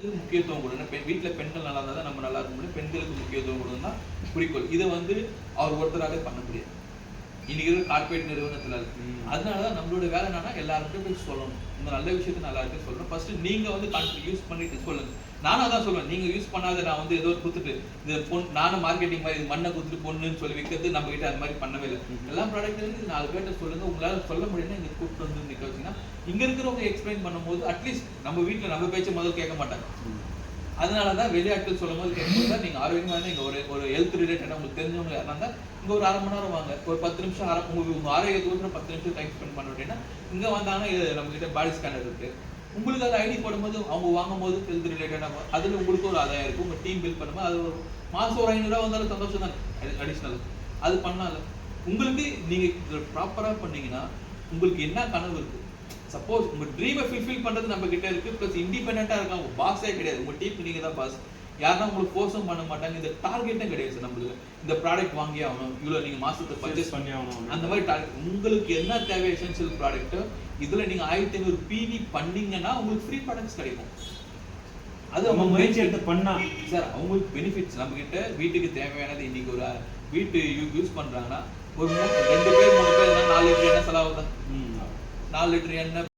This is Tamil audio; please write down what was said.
இது முக்கியத்துவம் கொடுங்க. வீட்டில் பெண்கள் நல்லா இருந்தால் தான் நம்ம நல்லா இருக்க முடியும். பெண்களுக்கு முக்கியத்துவம் கொடுங்க தான் குறிக்கோள். இதை வந்து அவர் ஒருத்தராகவே பண்ண முடியாது இன்னைக்கு இருக்கிற கார்பரேட் நிறுவனத்துல. அதனாலதான் நம்மளோட வேலை என்னன்னா எல்லாருக்கும் போய் சொல்லணும், இந்த நல்ல விஷயத்த நல்லா இருக்கு சொல்லணும். ஃபர்ஸ்ட் நீங்க வந்து யூஸ் பண்ணிட்டு சொல்லுங்க. நானும் அதான் சொல்லுவேன், நீங்க யூஸ் பண்ணாத நான் வந்து ஏதோ கொடுத்துட்டு இந்த நானும் மார்க்கெட்டிங் மாதிரி மண்ணை கொடுத்துட்டு பொண்ணுன்னு சொல்லி விற்கிறது நம்ம கிட்ட அந்த மாதிரி பண்ணவே இல்லை. எல்லா ப்ராடக்ட்ல இருந்து 4 பேர்ட்ட சொல்லுங்க. உங்களால சொல்ல முடியும்னா இங்க கூப்பிட்டு வந்து நிக்க வச்சீங்கன்னா இங்க இருக்கிறவங்க எக்ஸ்பிளைன் பண்ணும்போது அட்லீஸ்ட் நம்ம வீட்டுல நம்ம பேச்ச முதல்ல கேட்க மாட்டாங்க. அதனாலதான் வெளியாட்கள் சொல்லும் போது கேட்கும்போது நீங்க ஆரோக்கியமான இங்க ஒரு ஹெல்த் ரிலேட்டடா உங்களுக்கு தெரிஞ்சவங்க யாரா இருந்தா இங்க ஒரு 1/2 மணி நேரம் வாங்க, ஒரு 10 நிமிஷம் உங்க ஆரோக்கியத்துக்கு 10 நிமிஷம் டைம் ஸ்பெண்ட் பண்ண அப்படின்னா இங்க வந்தாங்கன்னா நம்ம கிட்ட பாடி ஸ்கேனர் இருக்கு. உங்களுக்கு அது ஐடி போடும்போது அவங்க வாங்கும் போது ஹெல்த் ரிலேட்டடா அதுல உங்களுக்கு ஒரு ஆதாயம் இருக்கு. உங்க டீம் பில்ட் பண்ணும்போது அது ஒரு மாசம் ஒரு 500 ரூபா வந்தாலும் சந்தோஷம் தான். அடிஷனல் அது பண்ணால உங்களுக்கு நீங்க ப்ராப்பரா பண்ணீங்கன்னா உங்களுக்கு என்ன கனவு இருக்கு, சப்போஸ் உங்க ட்ரீமை ஃபுல்ஃபில் பண்றது நம்ம கிட்ட இருக்கு. பிளஸ் இண்டிபெண்டா இருக்காங்க, உங்க பாஸே கிடையாது, உங்க டீம் நீங்க தான் பாஸ். யாருன்னா உங்களுக்கு ஃபோர்ஸும் பண்ண மாட்டாங்க. இந்த டார்கெட்டும் கிடையாது சார் நம்மளுக்கு. இந்த ப்ராடக்ட் வாங்கி ஆகணும், இவ்வளோ நீங்க மாசத்துக்கு பர்ச்சேஸ் பண்ணி ஆகணும், அந்த மாதிரி டார்கெட். உங்களுக்கு என்ன தேவை எசென்ஷியல் ப்ராடக்ட் இதுல நீங்க 1500 பிவி பண்ணீங்கன்னா உங்களுக்கு ஃப்ரீ ப்ராடக்ட்ஸ் கிடைக்கும். அது அவங்க முயற்சி எடுத்து பண்ணா சார் அவங்களுக்கு பெனிஃபிட்ஸ். நம்ம கிட்ட வீட்டுக்கு தேவையானது இன்னைக்கு ஒரு வீட்டு யூஸ் பண்றாங்கன்னா ஒரு 2 பேர் 3 பேர் 4 லிட்டர் எண்ணெய் செலவாகுதா? 4 லிட்டர் எண்ணெய்